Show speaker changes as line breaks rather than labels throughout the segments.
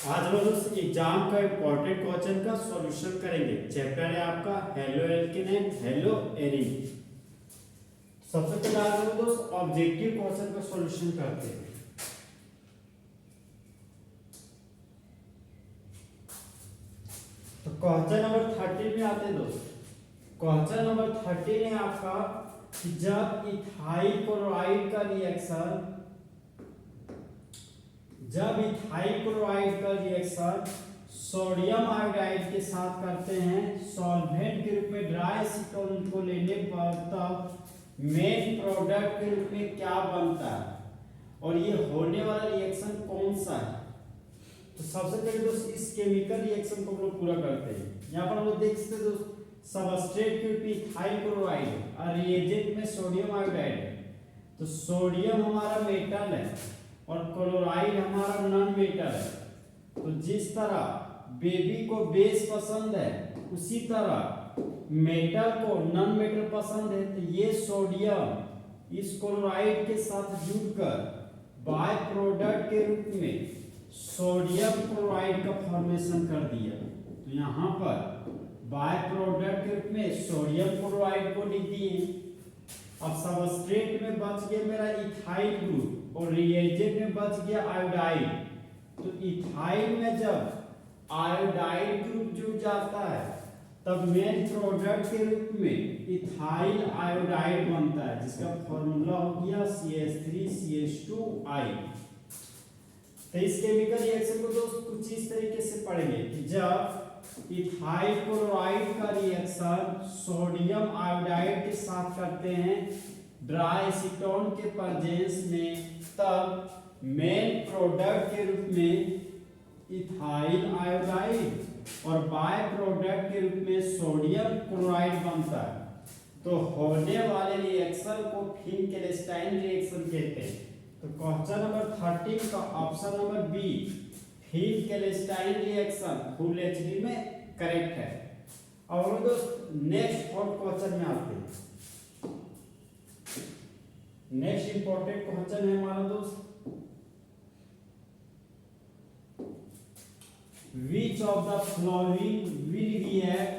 आज हम लोग एग्जाम का इम्पोर्टेंट क्वेश्चन का सॉल्यूशन करेंगे। चैप्टर है आपका halo alkane and hello arene. सबसे पहले आज हम दोस्त ऑब्जेक्टिव क्वेश्चन का सॉल्यूशन करते हैं। तो क्वेश्चन नंबर 13 में आते हैं दोस्त। क्वेश्चन नंबर 13 है आपका कि जब इथाइल क्लोराइड का रिएक्शन सोडियम आयोडाइड के साथ करते हैं सॉल्वेंट के रूप में ड्राई एसीटोन को लेने पर तब मेन प्रोडक्ट के रूप में क्या बनता है और ये होने वाला रिएक्शन कौन सा है। तो सबसे पहले दोस्त इस केमिकल रिएक्शन को हम लोग पूरा करते हैं। यहाँ पर हम लोग देख सकते हैं दोस्त सबस्ट्रेट के रूप में इथाइल क्लोराइड और रिएजेंट में सोडियम आयोडाइड है। तो सोडियम हमारा मेटल है और क्लोराइड हमारा नॉन मेटल है। तो जिस तरह बेबी को बेस पसंद है उसी तरह मेटल को नॉन मेटल पसंद है। तो ये सोडियम इस क्लोराइड के साथ जुड़कर बाय प्रोडक्ट के रूप में सोडियम क्लोराइड का फॉर्मेशन कर दिया। तो यहाँ पर बाय प्रोडक्ट के रूप में सोडियम क्लोराइड को लिख दिए। अब सबस्ट्रेट में बच गया मेरा इथाइल ग्रुप और रिएजेंट में बच गया आयोडाइड। तो इथाइल में जब आयोडाइड ग्रुप जुड़ जाता है तब मेन प्रोडक्ट के रूप में इथाइल आयोडाइड बनता है जिसका फॉर्मूला हो गया CH3CH2I। तो इस केमिकल रिएक्शन को दोस्त कुछ इस तरीके से पढ़ेंगे कि जब इथाइल क्लोराइड का रिएक्शन सोडियम आयोडाइड के साथ करते हैं ड्राई एसीटोन के प्रेजेंस में तब मेन प्रोडक्ट के रूप में इथाइल आयोडाइड और बाय प्रोडक्ट के रूप में सोडियम क्लोराइड बनता है। तो होने वाले रिएक्शन को फिन-कैल्स्टाइन रिएक्शन कहते हैं। तो क्वेश्चन नंबर 13 का option number B Finkelstein reaction full HD में करेक्ट है। और दोस्त नेक्स्ट फोर्थ क्वेश्चन में आते हैं। नेक्स्ट इंपॉर्टेंट क्वेश्चन है हमारा दोस्त Which of the following will react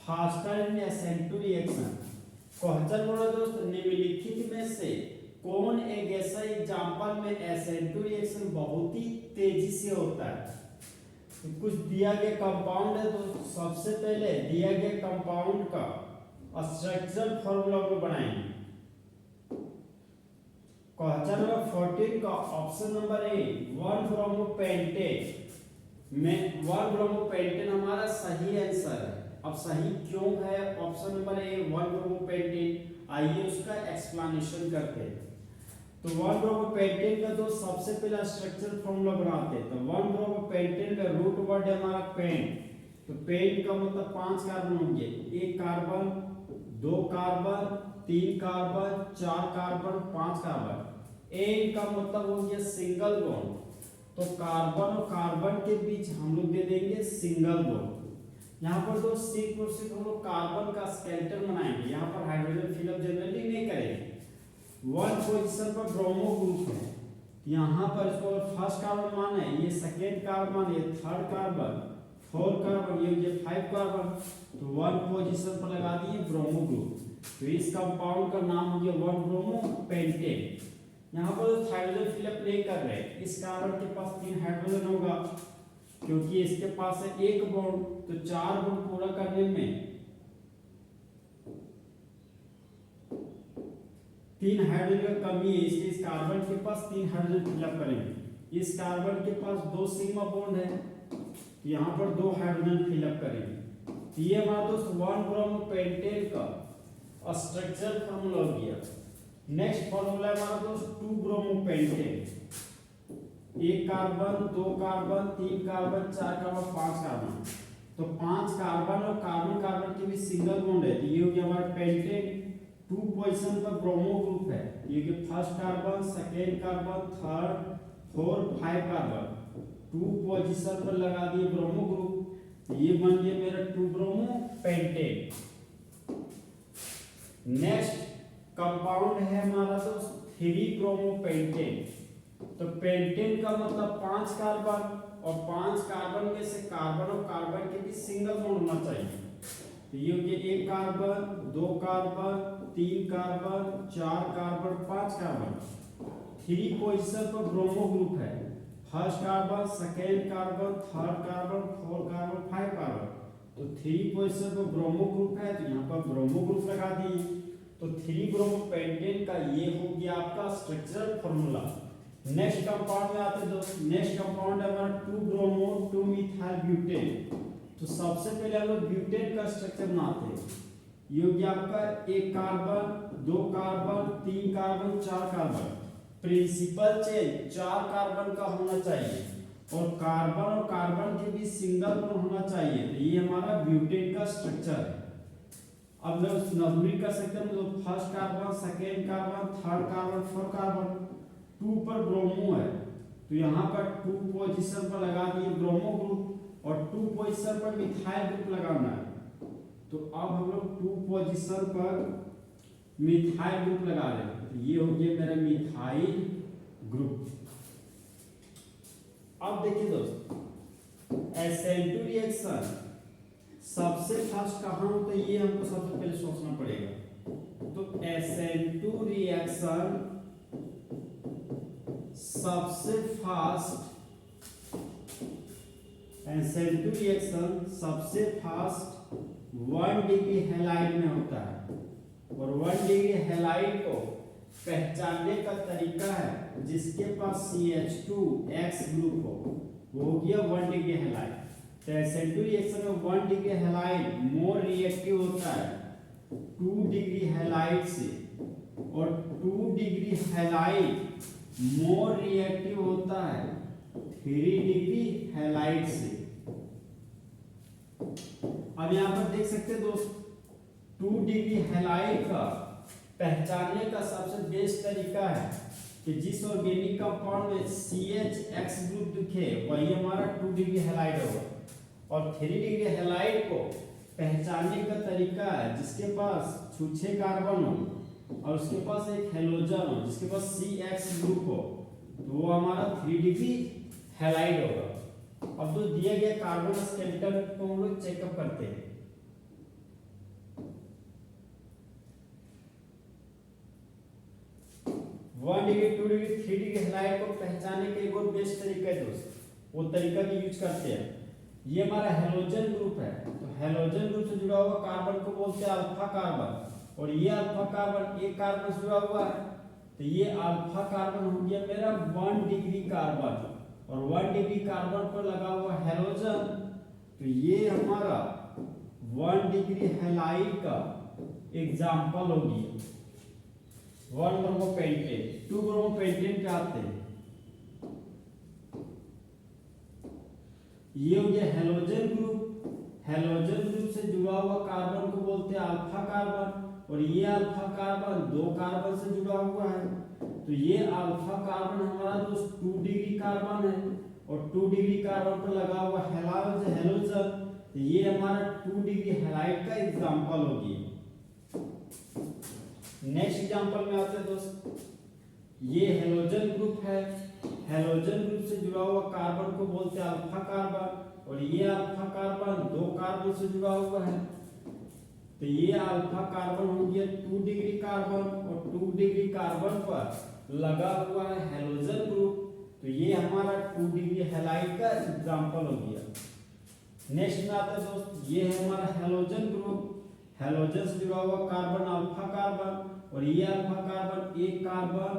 faster in SN2 reaction? Question बोला दोस्त निम्नलिखित में से कौन एक ऐसा एग्जांपल में SN2 रिएक्शन बहुत ही तेजी से होता है। तो कुछ दिया गया कंपाउंड है तो सबसे पहले दिया गया कंपाउंड का स्ट्रक्चरल फार्मूला को बनाएंगे। क्वेश्चन नंबर 14 का ऑप्शन नंबर ए 1-ब्रोमोपेंटेन में 1-ब्रोमोपेंटेन हमारा सही आंसर है। अब सही क्यों है ऑप्शन नंबर ए 1-ब्रोमोपेंटेन, आइए उसका एक्सप्लेनेशन करते हैं। तो 1-ब्रोमोपेंटेन का तो सबसे पहला स्ट्रक्चरल फार्मूला बनाते हैं। तो 1-ब्रोमोपेंटेन का रूट वर्ड है हमारा पेंट। तो पेंट का मतलब 5 कार्बन होंगे, 1 carbon 2 carbon 3 carbon 4 carbon 5 carbon. Ane का मतलब हो गया सिंगल बॉन्ड। तो कार्बन और कार्बन के बीच हम लोग दे देंगे सिंगल बॉन्ड। यहाँ पर दो सिर्फ और सिर्फ हम लोग कार्बन का स्केलेटन बनाएंगे। यहाँ पर हाइड्रोजन फिलअप जनरली नहीं करेंगे। 1 पोजीशन पर ब्रोमो ग्रुप है, यहाँ पर इसको फर्स्ट कार्बन मान है, ये सेकेंड कार्बन, ये थर्ड कार्बन 4 कार्बन, ये 5 कार्बन। तो 1 पोजीशन पर लगा दिए ब्रोमो ग्रुप। तो इस कंपाउंड का नाम हो गया 1-ब्रोमोपेंटेन। यहाँ पर हाइड्रोजन फिलअप नहीं कर रहे, इस कार्बन के पास 3 हाइड्रोजन होगा क्योंकि इसके पास है 1 बॉन्ड। तो 4 बॉन्ड पूरा करने में 3 हाइड्रोजन का कमी है, इसलिए इस कार्बन के पास 3 हाइड्रोजन फिलअप करेंगे। इस कार्बन के पास 2 सिग्मा बॉन्ड है, तो यहाँ पर 2 हाइड्रोजन फिलअप करेंगे। तो ये हमारा दोस्त 1-ब्रोमोपेंटेन का स्ट्रक्चर फार्मूला हो गया। नेक्स्ट फार्मूला है हमारा दोस्त 2-ब्रोमोपेंटेन। 1 carbon 2 carbon 3 carbon 4 carbon 5 carbon. तो 5 कार्बन और कार्बन कार्बन के बीच सिंगल बॉन्ड है, तो ये हो गया हमारा पेंटेन। 2 पोजीशन पर ब्रोमो ग्रुप है, ये कि first carbon second carbon third 4 5 carbon. 2 position पर लगा दिए ब्रोमो ग्रुप, तो ये बन गया मेरा 2-ब्रोमोपेंटेन। नेक्स्ट कंपाउंड है हमारा दोस्त 3-ब्रोमोपेंटेन। तो पेंटेन का मतलब 5 कार्बन और 5 कार्बन में से कार्बन और कार्बन के बीच सिंगल बॉन्ड होना चाहिए। तो ये हो गया 1 carbon, 2 carbon, 3 carbon, 4 carbon, 5 carbon. 3 position पर ब्रोमो ग्रुप है, first carbon, second carbon, third carbon, fourth carbon, 5 carbon. तो 3 पोजीशन पर ब्रोमो ग्रुप है, तो यहाँ पर ब्रोमो ग्रुप लगा दिए। तो 3 ब्रोमो पेंटेन का ये हो गया आपका स्ट्रक्चरल फॉर्मूला। नेक्स्ट कंपाउंड में आते हैं दोस्त। नेक्स्ट कंपाउंड है हमारा 2 ब्रोमो 2 मिथाइल ब्यूटेन। तो सबसे पहले हम लोग ब्यूटेन का स्ट्रक्चर बनाते हैं। ये हो गया आपका 1 carbon, 2 carbon, 3 carbon, 4 carbon. Principal chain 4 carbon का होना चाहिए और कार्बन के बीच सिंगल बॉन्ड होना चाहिए। तो ये हमारा ब्यूटेन का स्ट्रक्चर है। अब लोग नंबरिंग कर सकते हैं। तो first carbon, second carbon, third carbon, fourth carbon. 2 पर ब्रोमो है, तो यहाँ पर 2 पोजीशन पर लगा दिए ब्रोमो ग्रुप और 2 पोजीशन पर मिथाइल ग्रुप लगाना है। तो अब हम लोग 2 पोजीशन पर मिथाइल ग्रुप लगा रहे हैं। तो ये हो गया मेरा मिथाइल ग्रुप। अब देखिए दोस्त, SN2 रिएक्शन सबसे फर्स्ट कहाँ होता है, ये हमको सबसे पहले सोचना पड़ेगा। तो SN2 रिएक्शन सबसे फास्ट, SN2 रिएक्शन सबसे फास्ट 1 डिग्री हैलाइड में होता है। और 1 डिग्री हैलाइड को पहचानने का तरीका है, जिसके पास CH2X ग्रुप हो वो हो गया 1 डिग्री हैलाइड। तो SN2 रिएक्शन में 1 डिग्री हैलाइड मोर रिएक्टिव होता है 2 डिग्री हैलाइड से, और 2 डिग्री हैलाइड मोर रिएक्टिव होता है 3 डिग्री हैलाइड से। अब यहाँ पर देख सकते हैं दोस्त, 2 डिग्री हैलाइड का पहचानने का सबसे बेस्ट तरीका है कि जिस ऑर्गेनिक कंपाउंड में CH(X) ग्रुप दिखे वही हमारा 2 डिग्री हैलाइड होगा। और 3 डिग्री हैलाइड को पहचानने का तरीका है जिसके पास छूछे कार्बन हो और उसके पास एक हेलोजन हो जिसके पास CX ग्रुप हो, तो वो हमारा 3 डिग्री हैलाइड होगा। अब जो दिया गया कार्बन स्केलेटन को हम लोग चेकअप करते हैं। One degree, 2 degree, 3 degree halide को पहचानने के एक और बेस्ट तरीका है दोस्त, वो तरीका भी यूज करते हैं। ये हमारा हेलोजन ग्रुप है, तो हेलोजन ग्रुप से जुड़ा हुआ कार्बन को बोलते हैं अल्फा कार्बन, और ये अल्फा कार्बन एक कार्बन से जुड़ा हुआ है, तो ये अल्फा कार्बन हो गया मेरा 1 डिग्री कार्बन, और 1 डिग्री कार्बन पर लगा हुआ हेलोजन, तो ये हमारा 1 डिग्री हैलाइड का एग्जाम्पल होगी। 1 ब्रोमोपेंटेन, 2 ब्रोमोपेंटेन पे आते हैं। ये हो गया हेलोजन ग्रुप। हेलोजन ग्रुप से जुड़ा हुआ कार्बन को बोलते हैं अल्फा कार्बन, और ये अल्फा कार्बन 2 कार्बन से जुड़ा हुआ है, तो ये अल्फा कार्बन हमारा दोस्त 2 डिग्री कार्बन है, और 2 डिग्री कार्बन पर लगा हुआ हेलोजन, तो ये हमारा 2 डिग्री हैलाइड का एग्जांपल होगी। नेक्स्ट एग्जांपल में आते हैं दोस्त, ये हेलोजन ग्रुप है। हेलोजन ग्रुप से जुड़ा हुआ कार्बन को बोलते हैं अल्फा कार्बन, और ये अल्फा कार्बन 2 कार्बन से जुड़ा हुआ है, तो ये अल्फा कार्बन हो गया 2 डिग्री कार्बन, और 2 डिग्री कार्बन पर लगा हुआ है हेलोजन ग्रुप, तो ये हमारा 2 डिग्री हैलाइड का एग्जांपल हो गया। नेक्स्ट में आता है दोस्त, ये है हमारा हेलोजन ग्रुप। हेलोजन से जुड़ा हुआ कार्बन अल्फा कार्बन, और ये alpha carbon 1 carbon,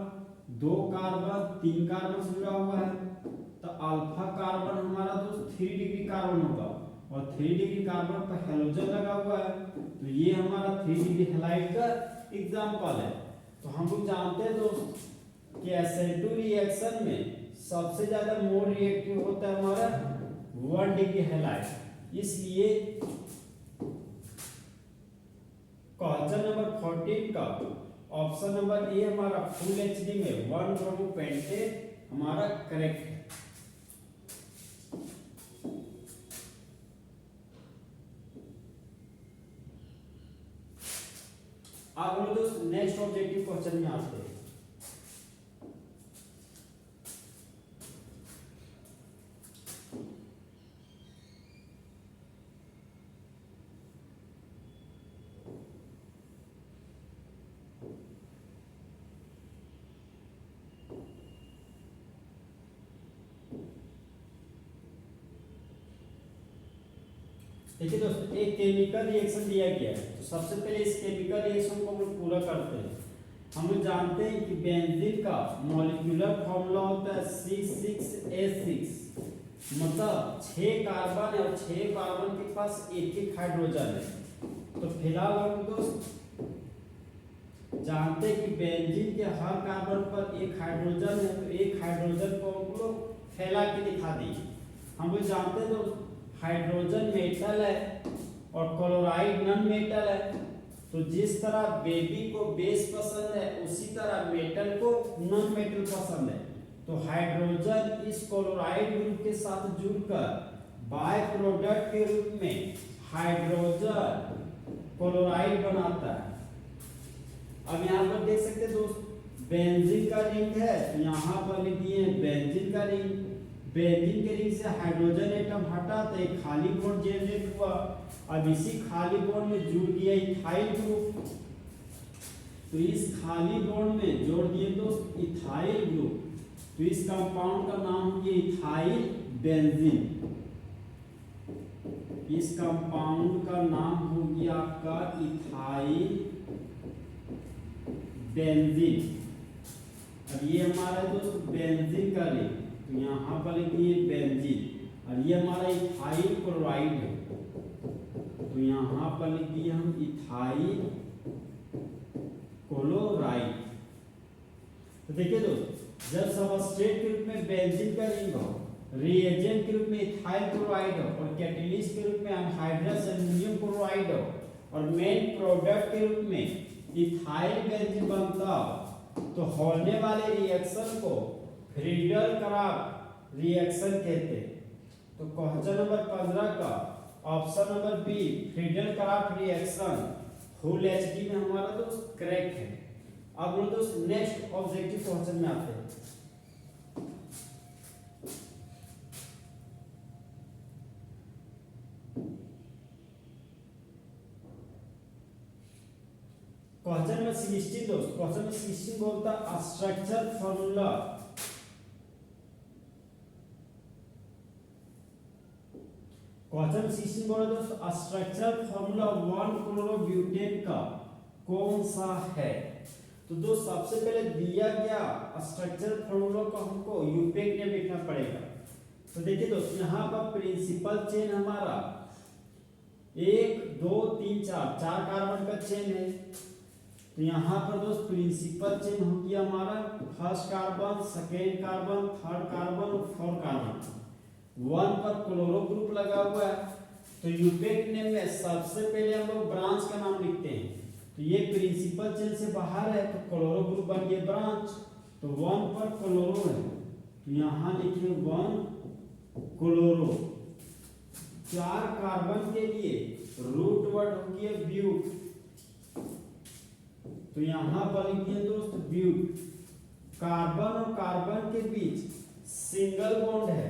2 carbon, 3 carbon से जुड़ा हुआ है, तो अल्फा कार्बन हमारा दोस्त 3 डिग्री कार्बन होगा, और 3 डिग्री कार्बन पर हेलोजन लगा हुआ है, तो ये हमारा 3 डिग्री हैलाइड का एग्जांपल है। तो हम लोग जानते हैं दोस्त कि SN2 रिएक्शन में सबसे ज्यादा मोर रिएक्टिव होता है हमारा 1 डिग्री हैलाइड, इसलिए क्वेश्चन नंबर 14 का ऑप्शन नंबर ए हमारा फुल HD में 1 ब्रोमोपेंटेन हमारा करेक्ट है। अब हम दोस्त नेक्स्ट ऑब्जेक्टिव क्वेश्चन में आते हैं। देखिए दोस्तों, एक केमिकल रिएक्शन दिया गया है, तो सबसे पहले इस केमिकल रिएक्शन को हम लोग पूरा करते हैं। हम लोग जानते हैं कि बेंजीन का मॉलिक्यूलर फॉर्मूला होता है C6H6, मतलब 6 कार्बन है और 6 कार्बन के पास एक एक हाइड्रोजन है। तो फिलहाल हम दोस्त जानते हैं कि बेंजीन के हर कार्बन पर एक हाइड्रोजन है, तो एक हाइड्रोजन को हम लोग फैला के दिखा दिए। हम लोग जानते हैं दोस्त, हाइड्रोजन मेटल है और क्लोराइड नॉन मेटल है। तो जिस तरह बेबी को बेस पसंद है, उसी तरह मेटल को नॉन मेटल पसंद है। तो हाइड्रोजन इस क्लोराइड ग्रुप के साथ जुड़कर बाय प्रोडक्ट के रूप में हाइड्रोजन क्लोराइड बनाता है। अब यहाँ पर देख सकते हैं दोस्त, बेंजीन का रिंग है, तो यहाँ पर लिख दिए बेंजीन का रिंग। बेंजीन के रिंग से हाइड्रोजन एटम हटा तो एक खाली बॉन्ड जनरेट हुआ। अब इसी खाली बॉन्ड में जुड़ गया इथाइल ग्रुप, तो इस खाली बॉन्ड में जोड़ दिए दोस्त इथाइल ग्रुप। तो इस कंपाउंड का नाम हो गया इथाइल बेंजीन। इस कंपाउंड का नाम हो गया आपका इथाइल बेंजीन। अब ये हमारा दोस्त बेंजीन का रिंग, तो यहाँ पर लिख दिए बेंजीन। और ये हमारा इथाइल क्लोराइड है, तो यहाँ पर लिख दिए हम इथाइल क्लोराइड। तो देखिए दोस्त, जब सबस्ट्रेट के रूप में बेंजीन का रिंग हो, रिएजेंट के रूप में इथाइल क्लोराइड हो और कैटेलिस्ट के रूप में अनहाइड्रस एल्युमिनियम क्लोराइड हो और मेन प्रोडक्ट के रूप में इथाइल बेंजीन बनता हो, तो होने वाले रिएक्शन को फ्रीडल-क्राफ्ट रिएक्शन कहते हैं। तो क्वेश्चन नंबर 15 का option number B Friedel Crafts reaction full HD में हमारा दोस्त करेक्ट है। अब हम दोस्त नेक्स्ट ऑब्जेक्टिव क्वेश्चन में आते हैं। क्वेश्चन में 16 दोस्त, क्वेश्चन में 16 बोलता है स्ट्रक्चर फॉर्मूला। क्वेश्चन 16 बोला दोस्त, स्ट्रक्चर फॉर्मूला 1-क्लोरोब्यूटेन का कौन सा है? तो दोस्त सबसे पहले दिया गया स्ट्रक्चर फॉर्मूला को हमको यूपेक में लिखना पड़ेगा। तो देखिए दोस्त, यहाँ पर प्रिंसिपल चेन हमारा 1 2 3 4 कार्बन का चेन है। तो यहाँ पर दोस्त प्रिंसिपल चेन हो गया हमारा first carbon, second carbon, third carbon और फोर्थ कार्बन। 1 पर क्लोरो ग्रुप लगा हुआ है, तो यूपेक नेम में सबसे पहले हम लोग ब्रांच का नाम लिखते हैं। तो ये प्रिंसिपल चेन से बाहर है, तो क्लोरो ग्रुप बन गया ब्रांच। तो 1 पर क्लोरो है, तो यहाँ लिखिए 1 क्लोरो। 4 कार्बन के लिए रूट वर्ड हो गया ब्यूट, तो यहाँ पर लिखिए दोस्त ब्यूट। कार्बन और कार्बन के बीच सिंगल बॉन्ड है,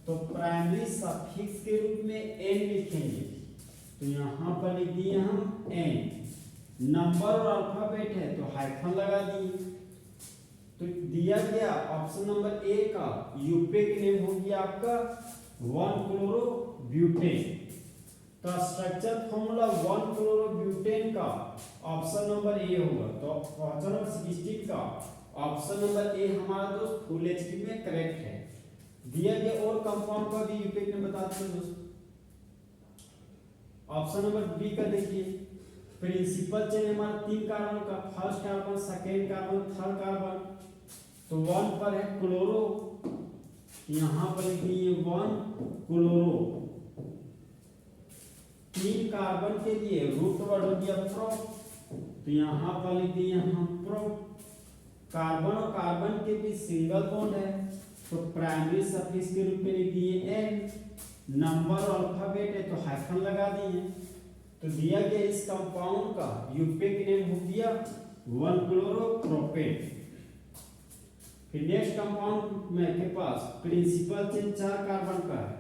तो प्राइमरी सफिक्स के रूप में एन लिखेंगे। तो यहाँ पर लिख दिए हम एन। नंबर और अल्फाबेट है, तो हाइफन लगा दिए। तो दिया गया ऑप्शन नंबर ए का यूपेक नेम हो गया आपका 1-क्लोरोब्यूटेन। तो स्ट्रक्चर फॉर्मूला 1-क्लोरोब्यूटेन का ऑप्शन नंबर ए होगा। तो क्वेश्चन नंबर 16 का ऑप्शन नंबर ए हमारा दोस्त फुल एचडी में करेक्ट है। दिया गया और कंपाउंड का भी यूपेक में बताते हैं दोस्त। ऑप्शन नंबर बी का देखिए, प्रिंसिपल चेन हमारा 3 कार्बन का, first carbon, second carbon, third carbon. तो 1 पर है क्लोरो, यहाँ पर लिखिए 1 क्लोरो। 3 कार्बन के लिए रूट वर्ड हो गया प्रो, तो यहाँ पर लिख दिए हम प्रो। कार्बन और कार्बन के बीच सिंगल बॉन्ड है, तो प्राइमरी सफिक्स के रूप में लिख दिए एन। नंबर और अल्फाबेट है, तो हाइफन लगा दिए। तो दिया गया इस कंपाउंड का यूपेक नेम हो गया 1-क्लोरोप्रोपेन। फिर नेक्स्ट कंपाउंड में के पास प्रिंसिपल चेन 4 कार्बन का है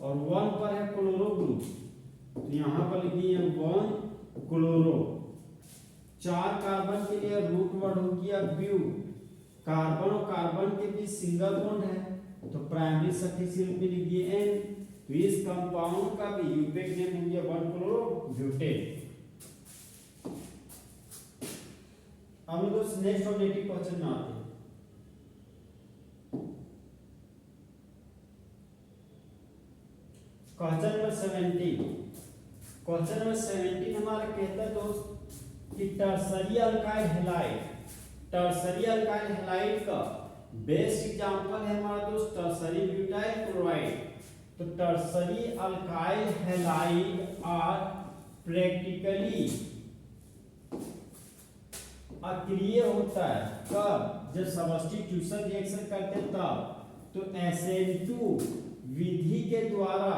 और 1 पर है क्लोरो ग्रुप, तो यहाँ पर लिख दिए 1 क्लोरो। 4 कार्बन के लिए रूट वर्ड हो गया ब्यू। कार्बन और कार्बन के बीच सिंगल बॉन्ड है, तो प्राइमरी सफिक्स के रूप में लिख दिए एन। तो इस कंपाउंड का भी यूपेक नेम हो गया 1-chloro-butane। अब हम दोस्त नेक्स्ट ऑब्जेक्टिव क्वेश्चन में आते हैं। Question number 17। क्वेश्चन नंबर 17 हमारा कहता है दोस्त कि tertiary alkyl halide, tertiary alkyl halide का बेस्ट एग्जांपल है हमारा दोस्त टर्सरी ब्यूटाइल क्लोराइड। तो tertiary alkyl halide are practically अक्रिय होता है कब, जब सब्स्टिट्यूशन रिएक्शन करते हैं तब। तो SN2 विधि के द्वारा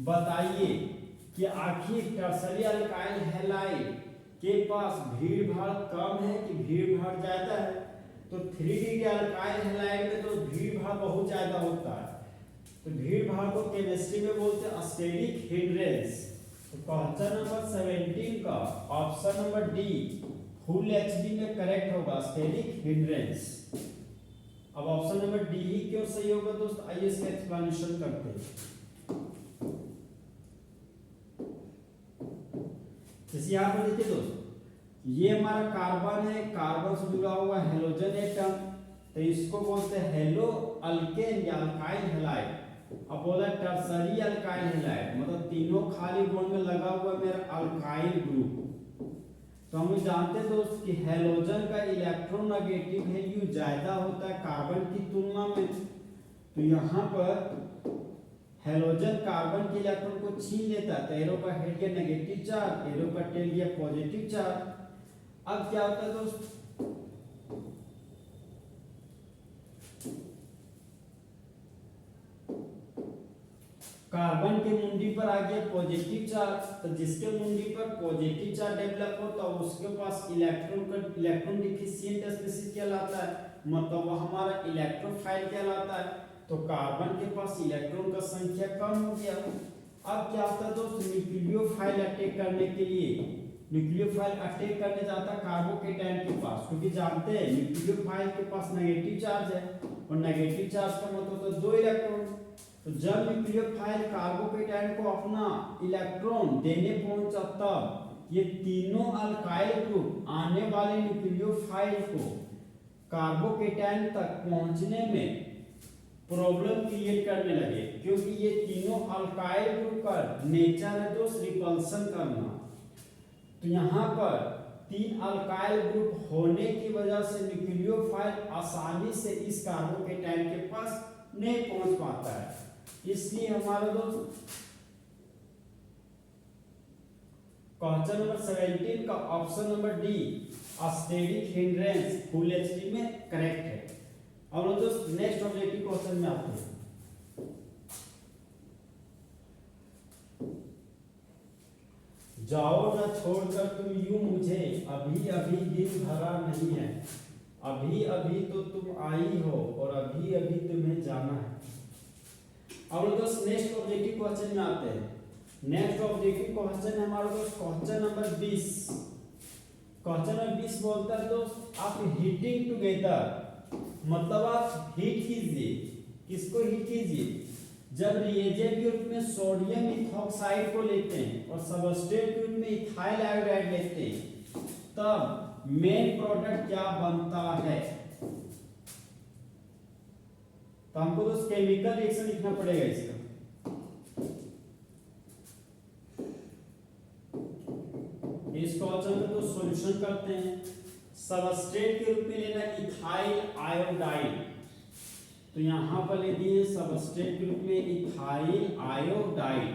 बताइए कि आखिर टर्सरी अल्काइल हैलाइड के पास भीड़ भाड़ कम है कि भीड़ भाड़ ज्यादा है। तो 3D अल्काइल हैलाइड में तो भीड़ भाड़ बहुत ज्यादा होता है। तो भीड़ भाड़ को केमिस्ट्री में बोलते हैं स्टेरिक हिंड्रेंस। तो क्वेश्चन नंबर 17 का option number D full HD में करेक्ट होगा, स्टेरिक हिंड्रेंस। अब ऑप्शन नंबर डी ही क्यों सही होगा दोस्त, आइए इसका एक्सप्लेनेशन करते हैं। जैसे यहाँ पर देखिए दोस्त, ये हमारा कार्बन है, कार्बन से जुड़ा हुआ हेलोजन एटम, तो इसको बोलते हैं हेलो अल्केन या अल्काइल हैलाइड। अब बोला टर्सरी अल्काइल हैलाइड मतलब तीनों खाली बॉन्ड में लगा हुआ मेरा अल्काइल ग्रुप। तो हम जानते हैं दोस्त कि हेलोजन का इलेक्ट्रोनेगेटिव वैल्यू ज्यादा होता है कार्बन की तुलना में। तो यहाँ पर हेलोजन कार्बन के इलेक्ट्रॉन को छीन लेता है, तो एरो का हेड गया नेगेटिव चार्ज, एरो का टेल गया पॉजिटिव चार्ज। अब क्या होता है दोस्त, कार्बन के मुंडी पर आ गया पॉजिटिव चार्ज, तो जिसके मुंडी पर पॉजिटिव चार्ज डेवलप होता है उसके पास इलेक्ट्रॉन डिफिशिएंट स्पीशीज कहलाता है, मतलब वो हमारा इलेक्ट्रोफाइल कहलाता है। तो कार्बन के पास इलेक्ट्रॉन का संख्या कम हो गया। अब क्या होता है दोस्त, न्यूक्लियोफाइल अटैक करने के लिए, न्यूक्लियोफाइल अटैक करने जाता है कार्बोकेटायन के पास, क्योंकि जानते हैं न्यूक्लियोफाइल के पास नेगेटिव चार्ज है और नेगेटिव चार्ज का मतलब तो 2 इलेक्ट्रॉन। तो जब न्यूक्लियोफाइल कार्बोकेटायन को अपना इलेक्ट्रॉन देने पहुंचा तब ये तीनों अल्काइल ग्रुप आने वाले न्यूक्लियोफाइल को कार्बोकेटायन तक पहुंचने में प्रॉब्लम क्रिएट करने लगे, क्योंकि ये तीनों अल्काइल ग्रुप का नेचर है दोस्त रिपल्सन करना। तो यहाँ पर 3 अल्काइल ग्रुप होने की वजह से न्यूक्लियोफाइल आसानी से इस कार्बोकेटायन के पास नहीं पहुंच पाता है। इसलिए हमारा दोस्त क्वेश्चन नंबर 17 का option number D steric hindrance full HD में करेक्ट है। अब दोस्त नेक्स्ट ऑब्जेक्टिव क्वेश्चन में आते हैं। जाओ न छोड़कर तुम यूं मुझे, अभी अभी दिल भरा नहीं है, अभी अभी तो तुम आई हो और अभी अभी तुम्हें जाना है। अब दोस्त नेक्स्ट ऑब्जेक्टिव क्वेश्चन में आते हैं। नेक्स्ट ऑब्जेक्टिव क्वेश्चन है हमारा दोस्त क्वेश्चन नंबर 20। क्वेश्चन नंबर 20 बोलता है दोस्त आप हीटिंग टुगेदर, मतलब आप हीट कीजिए, किसको हीट कीजिए, जब रिएजेंट के रूप में सोडियम इथॉक्साइड को लेते हैं और सबस्ट्रेट के रूप में इथाइल आयोडाइड लेते हैं, तब मेन प्रोडक्ट क्या बनता है। तो हमको तो केमिकल रिएक्शन लिखना पड़ेगा इसका। इस क्वेश्चन का तो सॉल्यूशन करते हैं। सबस्ट्रेट के रूप में लेना इथाइल आयोडाइड, तो यहां पर ले दिए सबस्ट्रेट के रूप में इथाइल आयोडाइड।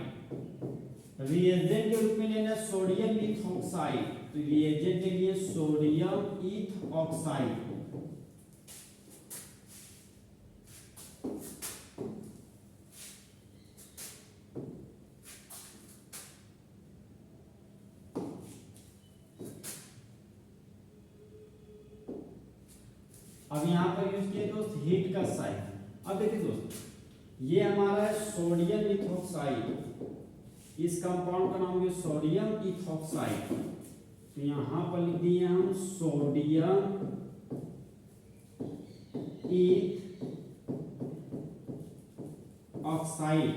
रिएजेंट के रूप में लेना सोडियम इथॉक्साइड, तो रिएजेंट के लिए सोडियम इथऑक्साइड। अब यहाँ पर यूज किए दोस्त हीट का साइन। अब देखिए दोस्त, ये हमारा है सोडियम इथॉक्साइड, इस कंपाउंड का नाम है सोडियम इथॉक्साइड। तो यहाँ पर लिख दिए हम सोडियम इथऑक्साइड।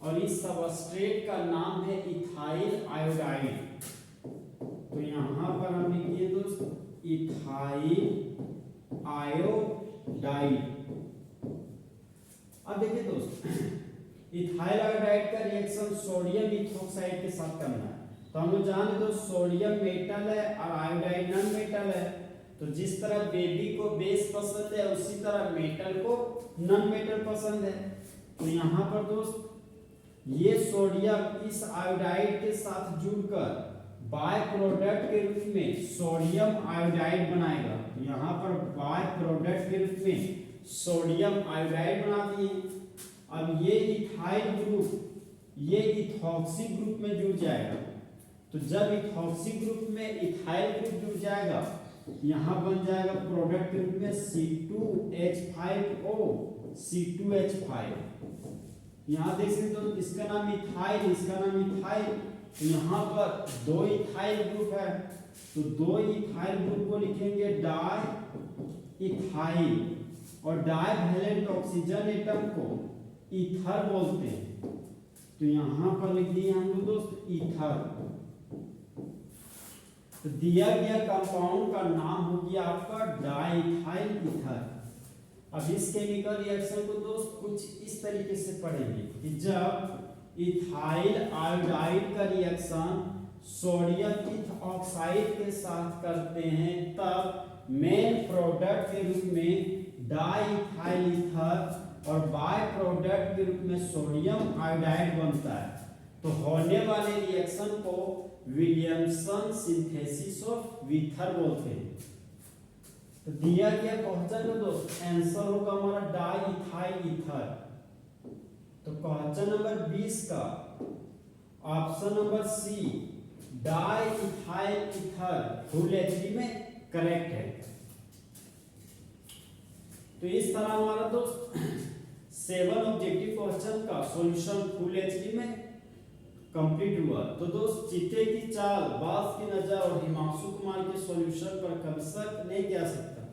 और इस सबस्ट्रेट का नाम है इथाइल आयोडाइड। तो यहां पर हम लिखिए दोस्त इथाइल आयोडाइड। अब देखिए दोस्त इथाइल आयोडाइड का रिएक्शन सोडियम इथोक्साइड के साथ करना है। तो हम लोग जान दो सोडियम मेटल है और आयोडाइड नॉन मेटल है। तो जिस तरह बेबी को बेस पसंद है उसी तरह मेटल को नॉन मेटल पसंद है। तो यहाँ पर दोस्त ये सोडियम इस आयोडाइड के साथ जुड़कर बाय प्रोडक्ट के रूप में सोडियम आयोडाइड बनाएगा। तो यहाँ पर बाय प्रोडक्ट के रूप में सोडियम आयोडाइड बना दिए। अब ये इथाइल ग्रुप ये इथॉक्सी ग्रुप में जुड़ जाएगा। तो जब इथॉक्सी ग्रुप में इथाइल ग्रुप जुड़ जाएगा यहाँ बन जाएगा प्रोडक्ट के रूप में C2H5O C2H5। यहाँ देख सकते हो इसका नाम इथाइल इसका नाम इथाइल। तो यहाँ पर दो इथाइल ग्रुप है तो दो इथाइल ग्रुप को लिखेंगे डाई इथाइल और डाई वैलेंट ऑक्सीजन एटम को ईथर बोलते हैं। तो यहाँ पर लिख दिए हम लोग दोस्त ईथर। तो दिया गया कंपाउंड का नाम हो गया आपका डाइथाइल ईथर। अब इस केमिकल रिएक्शन को दोस्त कुछ इस तरीके से पढ़ेंगे कि जब इथाइल आयोडाइड का रिएक्शन सोडियम इथऑक्साइड के साथ करते हैं तब मेन प्रोडक्ट के रूप में डाइथाइल ईथर और बाय प्रोडक्ट के रूप में सोडियम आयोडाइड बनता है। तो होने वाले रिएक्शन को विलियमसन सिंथेसिस ऑफ वीथर बोलते हैं। तो दिया गया क्वेश्चन में दोस्त आंसर होगा हमारा डाइथाइल ईथर। तो क्वेश्चन नंबर 20 का option number C diethyl ether full HD में करेक्ट है। तो इस तरह हमारा दोस्त 7 ऑब्जेक्टिव क्वेश्चन का सॉल्यूशन फुल एचडी में कंप्लीट हुआ। तो दोस्त चीते की चाल, बास की नजर और हिमांशु कुमार के सॉल्यूशन पर कभी शक नहीं किया सकता।